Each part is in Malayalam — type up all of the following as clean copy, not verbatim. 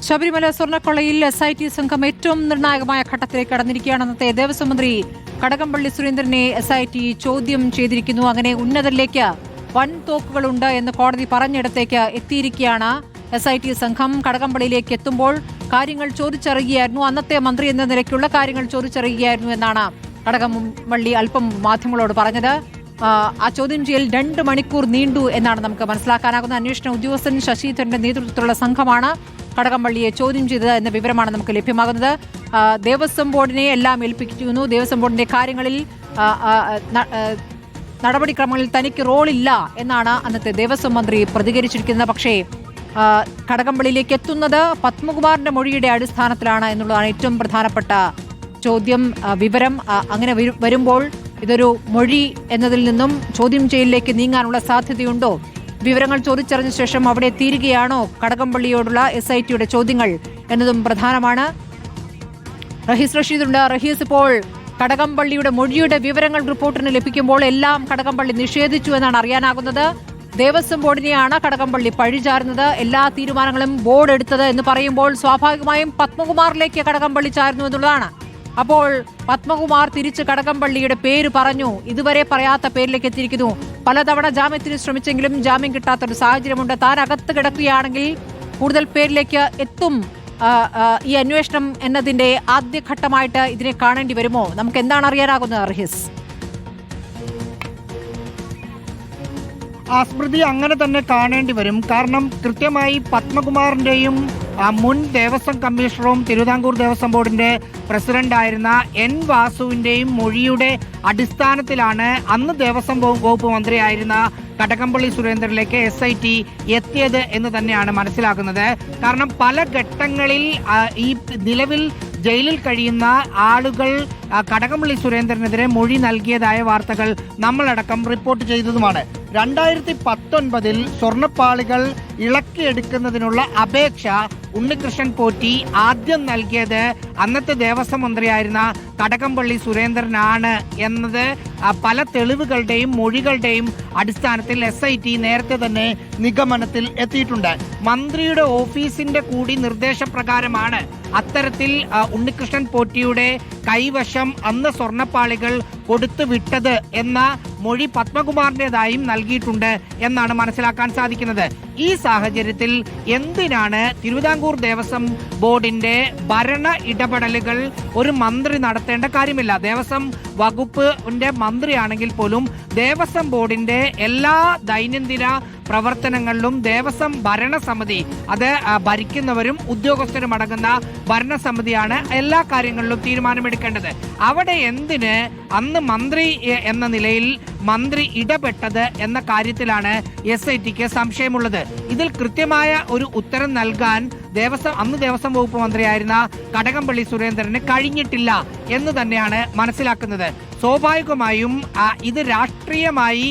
ശബരിമല സ്വർണ്ണക്കൊള്ളയിൽ SIT സംഘം ഏറ്റവും നിർണായകമായ ഘട്ടത്തിലേക്ക് കടന്നിരിക്കുകയാണ്. അന്നത്തെ ദേവസ്വം മന്ത്രി കടകംപള്ളി സുരേന്ദ്രനെ SIT ചോദ്യം ചെയ്തിരിക്കുന്നു. അങ്ങനെ ഉന്നതരിലേക്ക് വൻ തോക്കുകളുണ്ട് എന്ന് കോടതി പറഞ്ഞിടത്തേക്ക് എത്തിയിരിക്കുകയാണ് SIT സംഘം. കടകംപള്ളിയിലേക്ക് എത്തുമ്പോൾ കാര്യങ്ങൾ ചോദിച്ചറിയുകയായിരുന്നു. അന്നത്തെ മന്ത്രി എന്ന നിലയ്ക്കുള്ള കാര്യങ്ങൾ ചോദിച്ചറിയുകയായിരുന്നു എന്നാണ് കടകംപള്ളി അല്പം മാധ്യമങ്ങളോട് പറഞ്ഞത്. ആ ചോദ്യം ചെയ്യൽ 2 മണിക്കൂർ നീണ്ടു എന്നാണ് നമുക്ക് മനസ്സിലാക്കാനാകുന്ന. അന്വേഷണ ഉദ്യോഗസ്ഥൻ ശശിധരന്റെ നേതൃത്വത്തിലുള്ള സംഘമാണ് കടകംപള്ളിയെ ചോദ്യം ചെയ്തത് എന്ന വിവരമാണ് നമുക്ക് ലഭ്യമാകുന്നത്. ദേവസ്വം ബോർഡിനെ എല്ലാം ഏൽപ്പിക്കുന്നു. ദേവസ്വം ബോർഡിന്റെ കാര്യങ്ങളിൽ നടപടിക്രമങ്ങളിൽ തനിക്ക് റോളില്ല എന്നാണ് അന്നത്തെ ദേവസ്വം മന്ത്രി പ്രതികരിച്ചിരിക്കുന്നത്. പക്ഷേ കടകംപള്ളിയിലേക്ക് എത്തുന്നത് പത്മകുമാറിന്റെ മൊഴിയുടെ അടിസ്ഥാനത്തിലാണ് എന്നുള്ളതാണ് ഏറ്റവും പ്രധാനപ്പെട്ട ചോദ്യം. വിവരം അങ്ങനെ വരുമ്പോൾ ഇതൊരു മൊഴി എന്നതിൽ നിന്നും ചോദ്യം ചെയ്യലിലേക്ക് നീങ്ങാനുള്ള സാധ്യതയുണ്ടോ? വിവരങ്ങൾ ചോദിച്ചറിഞ്ഞ ശേഷം അവിടെ എത്തിയിരിക്കുകയാണോ കടകംപള്ളിയോടുള്ള SITയുടെ ചോദ്യങ്ങൾ എന്നതും പ്രധാനമാണ്. റഹീസ് റഷീദുണ്ട്. റഹീസ്, ഇപ്പോൾ കടകംപള്ളിയുടെ മൊഴിയുടെ വിവരങ്ങൾ റിപ്പോർട്ടിന് ലഭിക്കുമ്പോൾ എല്ലാം കടകംപള്ളി നിഷേധിച്ചു എന്നാണ് അറിയാനാകുന്നത്. ദേവസ്വം ബോർഡിനെയാണ് കടകംപള്ളി പഴിചാരുന്നത്. എല്ലാ തീരുമാനങ്ങളും ബോർഡ് എടുത്തത് എന്ന് പറയുമ്പോൾ സ്വാഭാവികമായും പത്മകുമാറിലേക്ക് കടകംപള്ളി ചാരുന്നു എന്നുള്ളതാണ്. അപ്പോൾ പത്മകുമാർ തിരിച്ച് കടകംപള്ളിയുടെ പേര് പറഞ്ഞു. ഇതുവരെ പറയാത്ത പേരിലേക്ക് എത്തിയിരിക്കുന്നു. പലതവണ ജാമ്യത്തിന് ശ്രമിച്ചെങ്കിലും ജാമ്യം കിട്ടാത്തൊരു സാഹചര്യമുണ്ട്. താൻ അകത്ത് കിടക്കുകയാണെങ്കിൽ കൂടുതൽ പേരിലേക്ക് എത്തും ഈ അന്വേഷണം എന്നതിന്റെ ആദ്യഘട്ടമായിട്ട് ഇതിനെ കാണേണ്ടി വരുമോ? നമുക്ക് എന്താണ് അറിയാനാകുന്നത് റഹീസ്? സ്മൃതി, അങ്ങനെ തന്നെ കാണേണ്ടി വരും. കാരണം കൃത്യമായി പത്മകുമാറിന്റെയും മുൻ ദേവസ്വം കമ്മീഷണറും തിരുവിതാംകൂർ ദേവസ്വം ബോർഡിന്റെ പ്രസിഡന്റായിരുന്ന N വാസുവിന്റെയും മൊഴിയുടെ അടിസ്ഥാനത്തിലാണ് അന്ന് ദേവസ്വം വകുപ്പ് മന്ത്രിയായിരുന്ന കടകംപള്ളി സുരേന്ദ്രനിലേക്ക് SIT എത്തിയത് എന്ന് തന്നെയാണ് മനസ്സിലാക്കുന്നത്. കാരണം പല ഘട്ടങ്ങളിൽ ഈ നിലവിൽ ജയിലിൽ കഴിയുന്ന ആളുകൾ കടകംപള്ളി സുരേന്ദ്രനെതിരെ മൊഴി നൽകിയതായ വാർത്തകൾ നമ്മളടക്കം റിപ്പോർട്ട് ചെയ്തതുമാണ്. 2019 സ്വർണ്ണപ്പാളികൾ ഇളക്കിയെടുക്കുന്നതിനുള്ള അപേക്ഷ ഉണ്ണികൃഷ്ണൻ പോറ്റി ആദ്യം നൽകിയത് അന്നത്തെ ദേവസ്വം മന്ത്രിയായിരുന്ന കടകംപള്ളി സുരേന്ദ്രനാണ് എന്നത് പല തെളിവുകളുടെയും മൊഴികളുടെയും അടിസ്ഥാനത്തിൽ SIT നേരത്തെ തന്നെ നിഗമനത്തിൽ എത്തിയിട്ടുണ്ട്. മന്ത്രിയുടെ ഓഫീസിന്റെ കൂടി നിർദ്ദേശപ്രകാരമാണ് അത്തരത്തിൽ ഉണ്ണികൃഷ്ണൻ പോറ്റിയുടെ കൈവശം അന്ന് സ്വർണ്ണപ്പാളികൾ കൊടുത്തു വിട്ടത് എന്ന മൊഴി പത്മകുമാറിൻ്റെതായും നൽകിയിട്ടുണ്ട് എന്നാണ് മനസ്സിലാക്കാൻ സാധിക്കുന്നത്. ഈ സാഹചര്യത്തിൽ എന്തിനാണ് തിരുവിതാംകൂർ ദേവസ്വം ബോർഡിന്റെ ഭരണ ഇടപെടലുകൾ ഒരു മന്ത്രി നടത്തേണ്ട കാര്യമില്ല. ദേവസ്വം വകുപ്പിന്റെ മന്ത്രിയാണെങ്കിൽ പോലും ദേവസ്വം ബോർഡിന്റെ എല്ലാ ദൈനംദിന പ്രവർത്തനങ്ങളിലും ദേവസ്വം ഭരണസമിതി, അത് ഭരിക്കുന്നവരും ഉദ്യോഗസ്ഥരും അടങ്ങുന്ന ഭരണസമിതിയാണ് എല്ലാ കാര്യങ്ങളിലും തീരുമാനമെടുക്കേണ്ടത്. അവിടെ എന്തിന് അന്ന് മന്ത്രി എന്ന നിലയിൽ മന്ത്രി ഇടപെട്ടത് എന്ന കാര്യത്തിലാണ് SITക്ക് സംശയമുള്ളത്. ഇതിൽ കൃത്യമായ ഒരു ഉത്തരം നൽകാൻ അന്ന് ദേവസ്വം വകുപ്പ് മന്ത്രിയായിരുന്ന കടകംപള്ളി സുരേന്ദ്രന് കഴിഞ്ഞിട്ടില്ല എന്ന് തന്നെയാണ് മനസ്സിലാക്കുന്നത്. സ്വാഭാവികമായും ഇത് രാഷ്ട്രീയമായി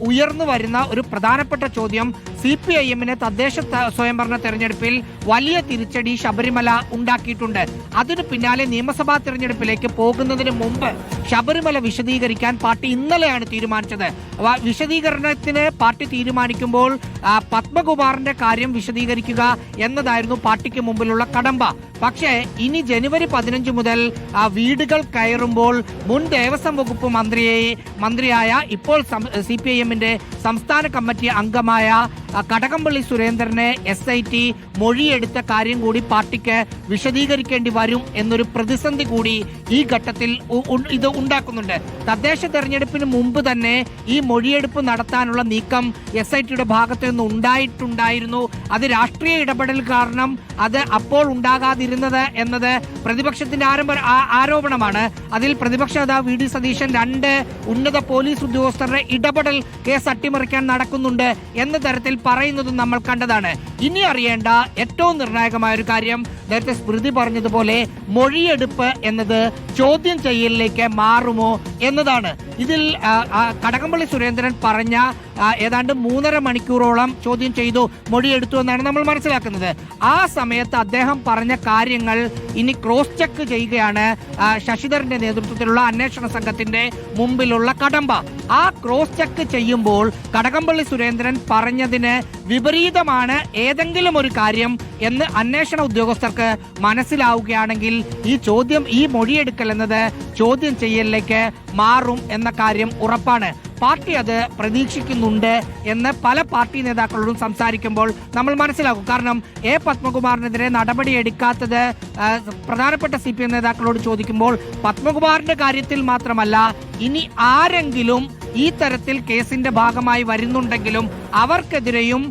ഉയർന്നു വരുന്ന ഒരു പ്രധാനപ്പെട്ട ചോദ്യം CPIMന് തദ്ദേശ സ്വയംഭരണ തെരഞ്ഞെടുപ്പിൽ വലിയ തിരിച്ചടി ശബരിമല ഉണ്ടാക്കിയിട്ടുണ്ട്. അതിനു പിന്നാലെ നിയമസഭാ തെരഞ്ഞെടുപ്പിലേക്ക് പോകുന്നതിന് മുമ്പ് ശബരിമല വിശദീകരിക്കാൻ പാർട്ടി ഇന്നലെയാണ് തീരുമാനിച്ചത്. വിശദീകരണത്തിന് പാർട്ടി തീരുമാനിക്കുമ്പോൾ പത്മകുമാറിന്റെ കാര്യം വിശദീകരിക്കുക എന്നതായിരുന്നു പാർട്ടിക്ക് മുമ്പിലുള്ള കടമ്പ. പക്ഷേ ഇനി ജനുവരി 15 മുതൽ വീടുകൾ കയറുമ്പോൾ മുൻ ദേവസ്വം വകുപ്പ് മന്ത്രിയായ ഇപ്പോൾ CPIMന്റെ സംസ്ഥാന കമ്മിറ്റി അംഗമായ കടകംപള്ളി സുരേന്ദ്രനെ SIT മൊഴിയെടുത്ത കാര്യം കൂടി പാർട്ടിക്ക് വിശദീകരിക്കേണ്ടി വരും എന്നൊരു പ്രതിസന്ധി കൂടി ഈ ഘട്ടത്തിൽ ഇത് ഉണ്ടാക്കുന്നുണ്ട്. തദ്ദേശ തെരഞ്ഞെടുപ്പിന് മുമ്പ് തന്നെ ഈ മൊഴിയെടുപ്പ് നടത്താനുള്ള നീക്കം SITയുടെ ഭാഗത്ത് നിന്ന് ഉണ്ടായിട്ടുണ്ടായിരുന്നു. അത് രാഷ്ട്രീയ ഇടപെടൽ കാരണം അത് അപ്പോൾ ഉണ്ടാകാതിരുന്നത് എന്നത് പ്രതിപക്ഷത്തിന്റെ ആരോപണമാണ്. അതിൽ പ്രതിപക്ഷ നേതാവ് VD സതീശൻ 2 ഉന്നത പോലീസ് ഉദ്യോഗസ്ഥരുടെ ഇടപെടൽ കേസ് അട്ടിമറിക്കാൻ നടക്കുന്നുണ്ട് എന്ന തരത്തിൽ പറയുന്നതും നമ്മൾ കണ്ടതാണ്. ഇനി അറിയേണ്ട ഏറ്റവും നിർണായകമായ ഒരു കാര്യം നേരത്തെ സ്മൃതി പറഞ്ഞതുപോലെ മൊഴിയെടുപ്പ് എന്നത് ചോദ്യം ചെയ്യലിലേക്ക് മാറുമോ എന്നതാണ്. ഇതിൽ കടകംപള്ളി സുരേന്ദ്രൻ പറഞ്ഞ ഏതാണ്ട് 3.5 മണിക്കൂറോളം ചോദ്യം ചെയ്തു, മൊഴിയെടുത്തു എന്നാണ് നമ്മൾ മനസ്സിലാക്കുന്നത്. ആ സമയത്ത് അദ്ദേഹം പറഞ്ഞ കാര്യങ്ങൾ ഇനി ക്രോസ് ചെക്ക് ചെയ്യുകയാണ് ശശിധരന്റെ നേതൃത്വത്തിലുള്ള അന്വേഷണ സംഘത്തിന്റെ മുമ്പിലുള്ള കടമ്പ. ആ ക്രോസ് ചെക്ക് ചെയ്യുമ്പോൾ കടകംപള്ളി സുരേന്ദ്രൻ പറഞ്ഞതിന് വിപരീതമാണ് ഏതെങ്കിലും ഒരു കാര്യം എന്ന് അന്വേഷണ ഉദ്യോഗസ്ഥർക്ക് മനസ്സിലാവുകയാണെങ്കിൽ ഈ മൊഴിയെടുക്കൽ എന്നത് ചോദ്യം ചെയ്യലിലേക്ക് മാറും എന്ന കാര്യം ഉറപ്പാണ്. പാർട്ടി അത് പ്രതീക്ഷിക്കുന്നുണ്ട് എന്ന് പല പാർട്ടി നേതാക്കളോടും സംസാരിക്കുമ്പോൾ നമ്മൾ മനസ്സിലാക്കും. കാരണം പത്മകുമാറിനെതിരെ നടപടിയെടുക്കാത്തത് പ്രധാനപ്പെട്ട CPM നേതാക്കളോട് ചോദിക്കുമ്പോൾ പത്മകുമാറിന്റെ കാര്യത്തിൽ മാത്രമല്ല, ഇനി ആരെങ്കിലും ഈ തരത്തിൽ കേസിന്റെ ഭാഗമായി വരുന്നുണ്ടെങ്കിലും അവർക്കെതിരെയും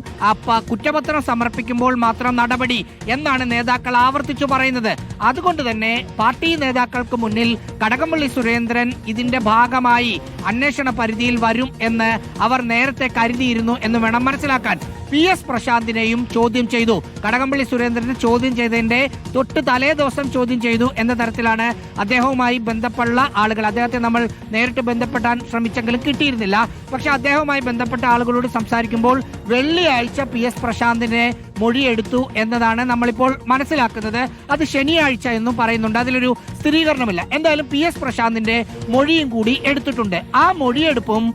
കുറ്റപത്രം സമർപ്പിക്കുമ്പോൾ മാത്രം നടപടി എന്നാണ് നേതാക്കൾ ആവർത്തിച്ചു പറയുന്നത്. അതുകൊണ്ട് തന്നെ പാർട്ടി നേതാക്കൾക്ക് മുന്നിൽ കടകംപള്ളി സുരേന്ദ്രൻ ഇതിന്റെ ഭാഗമായി അന്വേഷണ പരിധിയിൽ വരും എന്ന് അവർ നേരത്തെ കരുതിയിരുന്നു എന്ന് വേണം മനസ്സിലാക്കാൻ. PS പ്രശാന്തിനെയും ചോദ്യം ചെയ്തു. കടകംപള്ളി സുരേന്ദ്രനെ ചോദ്യം ചെയ്തതിന്റെ തൊട്ട് തലേ ദിവസം ചോദ്യം ചെയ്തു എന്ന തരത്തിലാണ് അദ്ദേഹവുമായി ബന്ധപ്പെട്ട ആളുകൾ. അദ്ദേഹത്തെ നമ്മൾ നേരിട്ട് ബന്ധപ്പെടാൻ ശ്രമിച്ചെങ്കിലും കിട്ടിയിരുന്നില്ല. പക്ഷെ അദ്ദേഹവുമായി ബന്ധപ്പെട്ട ആളുകളോട് സംസാരിക്കുമ്പോൾ വെള്ളിയാഴ്ച PS പ്രശാന്തിനെ മൊഴിയെടുത്തു എന്നതാണ് നമ്മളിപ്പോൾ മനസ്സിലാക്കുന്നത്. അത് ശനിയാഴ്ച എന്നും പറയുന്നുണ്ട്. അതിലൊരു സ്ഥിരീകരണമില്ല. എന്തായാലും PS പ്രശാന്തിന്റെ മൊഴിയും കൂടി എടുത്തിട്ടുണ്ട്. ആ മൊഴിയെടുപ്പും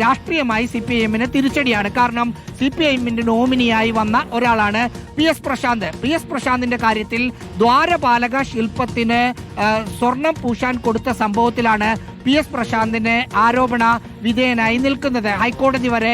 രാഷ്ട്രീയമായി CPIMന് തിരിച്ചടിയാണ്. കാരണം CPIMന്റെ നോമിനിയായി വന്ന ഒരാളാണ് PS പ്രശാന്ത്. PS പ്രശാന്തിന്റെ കാര്യത്തിൽ ദ്വാരപാലക ശില്പത്തിന് സ്വർണം പൂശാൻ കൊടുത്ത സംഭവത്തിലാണ് PS പ്രശാന്തിന് ആരോപണ വിധേയനായി നിൽക്കുന്നത്. ഹൈക്കോടതി വരെ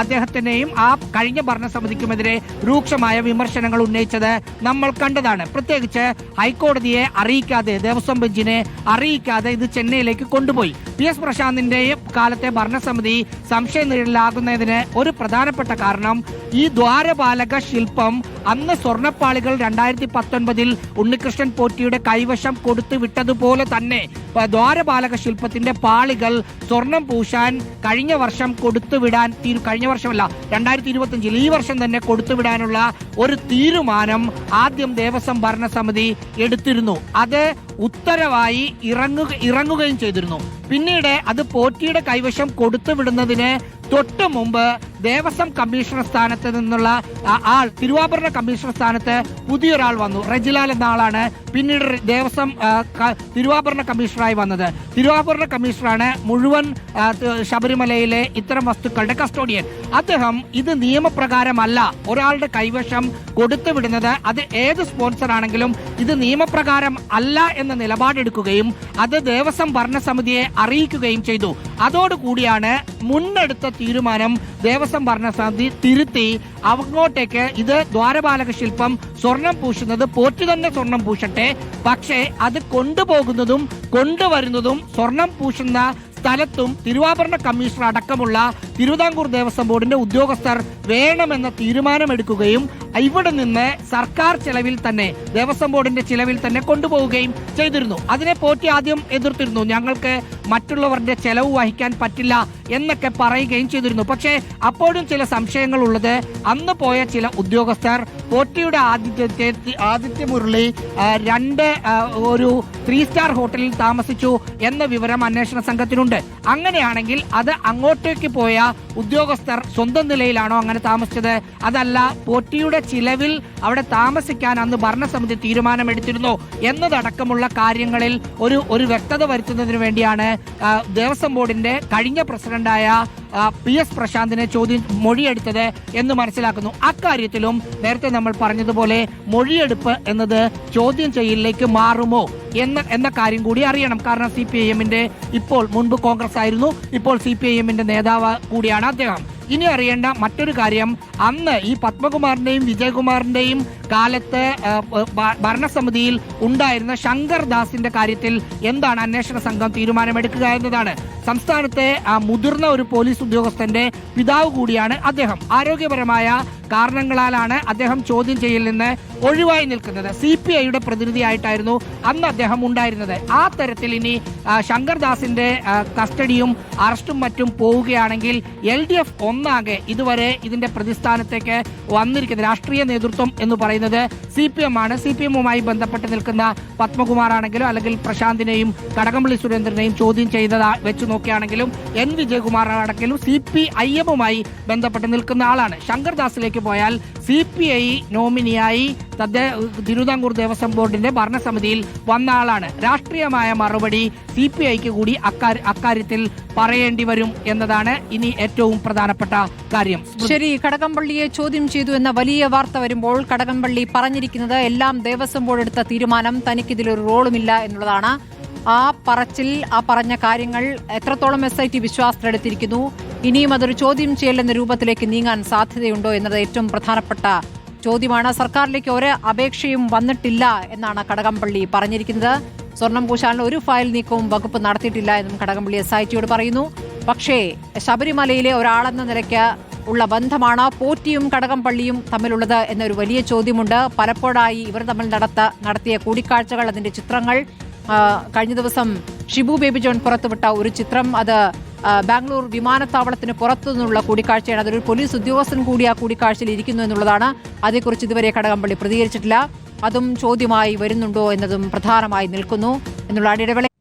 അദ്ദേഹത്തിനെയും ആ കഴിഞ്ഞ ഭരണസമിതിക്കുമെതിരെ രൂക്ഷമായ വിമർശനങ്ങൾ ഉന്നയിച്ചത് നമ്മൾ കണ്ടതാണ്. പ്രത്യേകിച്ച് ഹൈക്കോടതിയെ അറിയിക്കാതെ, ദേവസ്വം ബെഞ്ചിനെ അറിയിക്കാതെ ഇത് ചെന്നൈയിലേക്ക് കൊണ്ടുപോയി. PS പ്രശാന്തിന്റെ കാലത്തെ ഭരണസമിതി സംശയനിഴലിലാകുന്നതിന് ഒരു പ്രധാനപ്പെട്ട കാരണം ഈ ദ്വാരപാലക ശില്പം അന്ന് സ്വർണ്ണപ്പാളികൾ 2019 ഉണ്ണികൃഷ്ണൻ പോറ്റിയുടെ കൈവശം കൊടുത്തു വിട്ടതുപോലെ തന്നെ ദ്വാരപാലക ശില്പത്തിന്റെ പാളികൾ സ്വർണം പൂശാൻ കഴിഞ്ഞ വർഷം കൊടുത്തുവിടാൻ കഴിഞ്ഞ വർഷമല്ല 2025 ഈ വർഷം തന്നെ കൊടുത്തുവിടാനുള്ള ഒരു തീരുമാനം ആദ്യം ദേവസ്വം ഭരണസമിതി എടുത്തിരുന്നു. അത് ഉത്തരവായി ഇറങ്ങുകയും ചെയ്തിരുന്നു. പിന്നീട് അത് പോറ്റിയുടെ കൈവശം കൊടുത്തുവിടുന്നതിന് തൊട്ട് മുമ്പ് ദേവസ്വം കമ്മീഷണർ സ്ഥാനത്ത് നിന്നുള്ള ആൾ, തിരുവാഭരണ കമ്മീഷണർ സ്ഥാനത്ത് പുതിയൊരാൾ വന്നു. റജിലാൽ എന്ന ആളാണ് പിന്നീട് ദേവസ്വം തിരുവാഭരണ കമ്മീഷണറായി വന്നത്. തിരുവാഭരണ കമ്മീഷണറാണ് മുഴുവൻ ശബരിമലയിലെ ഇത്തരം വസ്തുക്കളുടെ കസ്റ്റോഡിയൻ. അദ്ദേഹം ഇത് നിയമപ്രകാരമല്ല ഒരാളുടെ കൈവശം കൊടുത്തുവിടുന്നത്, അത് ഏത് സ്പോൺസർ ആണെങ്കിലും ഇത് നിയമപ്രകാരം അല്ല എന്ന നിലപാടെടുക്കുകയും അത് ദേവസ്വം ഭരണസമിതിയെ അറിയിക്കുകയും ചെയ്തു. അതോടുകൂടിയാണ് മുന്നെടുത്ത തീരുമാനം ദേവസ്വം ഭരണസമിതി തിരുത്തി അങ്ങോട്ടേക്ക് ഇത് ദ്വാരപാലക ശില്പം സ്വർണം പൂശുന്നത് പോറ്റി തന്നെ സ്വർണം പൂശട്ടെ, പക്ഷേ അത് കൊണ്ടുപോകുന്നതും കൊണ്ടുവരുന്നതും സ്വർണം പൂശുന്ന സ്ഥലത്തും തിരുവാഭരണ കമ്മീഷണർ അടക്കമുള്ള തിരുവിതാംകൂർ ദേവസ്വം ബോർഡിന്റെ ഉദ്യോഗസ്ഥർ വേണമെന്ന തീരുമാനമെടുക്കുകയും ഇവിടെ നിന്ന് സർക്കാർ ചെലവിൽ തന്നെ, ദേവസ്വം ബോർഡിന്റെ ചിലവിൽ തന്നെ കൊണ്ടുപോവുകയും ചെയ്തിരുന്നു. അതിനെ പോറ്റി ആദ്യം എതിർത്തിരുന്നു. ഞങ്ങൾക്ക് മറ്റുള്ളവരുടെ ചെലവ് വഹിക്കാൻ പറ്റില്ല എന്നൊക്കെ പറയുകയും ചെയ്തിരുന്നു. പക്ഷേ അപ്പോഴും ചില സംശയങ്ങൾ ഉള്ളത്, അന്ന് പോയ ചില ഉദ്യോഗസ്ഥർ പോറ്റിയുടെ ആദിത്യ മുരളി ഒരു 3 സ്റ്റാർ ഹോട്ടലിൽ താമസിച്ചു എന്ന വിവരം അന്വേഷണ സംഘത്തിനുണ്ട്. അങ്ങനെയാണെങ്കിൽ അത് അങ്ങോട്ടേക്ക് പോയ ഉദ്യോഗസ്ഥർ സ്വന്തം നിലയിലാണോ അങ്ങനെ താമസിച്ചത്, അതല്ല പോറ്റിയുടെ ചിലവിൽ അവിടെ താമസിക്കാൻ അന്ന് ഭരണസമിതി തീരുമാനമെടുത്തിരുന്നോ എന്നതടക്കമുള്ള കാര്യങ്ങളിൽ ഒരു വ്യക്തത വരുത്തുന്നതിന് വേണ്ടിയാണ് ദേവസ്വം ബോർഡിന്റെ കഴിഞ്ഞ പ്രസിഡന്റായ PS പ്രശാന്തിനെ മൊഴിയെടുത്തത് എന്ന് മനസ്സിലാക്കുന്നു. അക്കാര്യത്തിലും നേരത്തെ നമ്മൾ പറഞ്ഞതുപോലെ മൊഴിയെടുപ്പ് എന്നത് ചോദ്യം ചെയ്യലിലേക്ക് മാറുമോ എന്ന കാര്യം കൂടി അറിയണം. കാരണം CPIMന്റെ മുൻപ് കോൺഗ്രസ് ആയിരുന്നു, ഇപ്പോൾ CPIMന്റെ നേതാവ് കൂടിയാണ് അദ്ദേഹം. ഇനി അറിയേണ്ട മറ്റൊരു കാര്യം, അന്ന് ഈ പത്മകുമാറിന്റെയും വിജയകുമാറിന്റെയും കാലത്ത് ഭരണസമിതിയിൽ ഉണ്ടായിരുന്ന ശങ്കർ ദാസിന്റെ കാര്യത്തിൽ എന്താണ് അന്വേഷണ സംഘം തീരുമാനമെടുക്കുക എന്നതാണ്. സംസ്ഥാനത്തെ മുതിർന്ന ഒരു പോലീസ് ഉദ്യോഗസ്ഥന്റെ പിതാവ് കൂടിയാണ് അദ്ദേഹം. ആരോഗ്യപരമായ കാരണങ്ങളാലാണ് അദ്ദേഹം ചോദ്യം ചെയ്യലിൽ നിന്ന് ഒഴിവായി നിൽക്കുന്നത്. CPIയുടെ പ്രതിനിധിയായിട്ടായിരുന്നു അന്ന് അദ്ദേഹം ഉണ്ടായിരുന്നത്. ആ തരത്തിൽ ഇനി ശങ്കർദാസിന്റെ കസ്റ്റഡിയും അറസ്റ്റും മറ്റും പോവുകയാണെങ്കിൽ LDF ഒന്നാകെ ഇതുവരെ ഇതിന്റെ പ്രതിസ്ഥാനത്തേക്ക് വന്നിരിക്കുന്നത് രാഷ്ട്രീയ നേതൃത്വം എന്ന് പറയുന്നത് CPM ആണ്. CPM-ഉമായി ബന്ധപ്പെട്ട് നിൽക്കുന്ന പത്മകുമാർ ആണെങ്കിലും അല്ലെങ്കിൽ പ്രശാന്തിനെയും കടകംപള്ളി സുരേന്ദ്രനെയും ചോദ്യം ചെയ്തത് വെച്ച് നോക്കുകയാണെങ്കിലും N വിജയകുമാർ ആണെങ്കിലും CPIM-ഉമായി ബന്ധപ്പെട്ട് നിൽക്കുന്ന ആളാണ്. ശങ്കർദാസിലേക്ക് പോയാൽ CPI നോമിനിയായി തിരുവിതാംകൂർ ദേവസ്വം ബോർഡിന്റെ ഭരണസമിതിയിൽ വന്ന ആളാണ്. രാഷ്ട്രീയമായ മറുപടി CPIക്ക് കൂടി അക്കാര്യത്തിൽ പറയേണ്ടി വരും എന്നതാണ് ഇനി ഏറ്റവും പ്രധാനപ്പെട്ട കാര്യം. ശരി, കടകംപള്ളിയെ ചോദ്യം ചെയ്തു എന്ന വലിയ വാർത്ത വരുമ്പോൾ കടകംപള്ളി പറഞ്ഞിരിക്കുന്നത് എല്ലാം ദേവസ്വം ബോർഡ് എടുത്ത തീരുമാനം, തനിക്കിതിലൊരു റോളുമില്ല എന്നുള്ളതാണ്. ആ പറച്ചിൽ, ആ പറഞ്ഞ കാര്യങ്ങൾ എത്രത്തോളം SIT വിശ്വാസത്തിലെടുത്തിരിക്കുന്നു, ഇനിയും അതൊരു ചോദ്യം ചെയ്യലെന്ന രൂപത്തിലേക്ക് നീങ്ങാൻ സാധ്യതയുണ്ടോ എന്നത് ഏറ്റവും പ്രധാനപ്പെട്ട ചോദ്യമാണ്. സർക്കാരിലേക്ക് ഒരു അപേക്ഷയും വന്നിട്ടില്ല എന്നാണ് കടകംപള്ളി പറഞ്ഞിരിക്കുന്നത്. സ്വർണം പൂശാനുള്ള ഒരു ഫയൽ നീക്കവും വകുപ്പ് നടത്തിയിട്ടില്ല എന്നും കടകംപള്ളി SITയോട് പറയുന്നു. പക്ഷേ ശബരിമലയിലെ ഒരാളെന്ന നിലയ്ക്ക് ഉള്ള ബന്ധമാണ് പോറ്റിയും കടകംപള്ളിയും തമ്മിലുള്ളത് എന്നൊരു വലിയ ചോദ്യമുണ്ട്. പലപ്പോഴായി ഇവർ തമ്മിൽ നടത്തിയ കൂടിക്കാഴ്ചകൾ, അതിന്റെ ചിത്രങ്ങൾ, കഴിഞ്ഞ ദിവസം ഷിബു ബേബി ജോൺ പുറത്തുവിട്ട ഒരു ചിത്രം, അത് ബാംഗ്ലൂർ വിമാനത്താവളത്തിന് പുറത്തുനിന്നുള്ള കൂടിക്കാഴ്ചയാണ്. അതൊരു പോലീസ് ഉദ്യോഗസ്ഥൻ കൂടി ആ കൂടിക്കാഴ്ചയിൽ ഇരിക്കുന്നു എന്നുള്ളതാണ്. അതേക്കുറിച്ച് ഇതുവരെ കടകംപള്ളി പ്രതികരിച്ചിട്ടില്ല. അതും ചോദ്യമായി വരുന്നുണ്ടോ എന്നതും പ്രധാനമായി നിൽക്കുന്നു എന്നുള്ള ഇടവേള.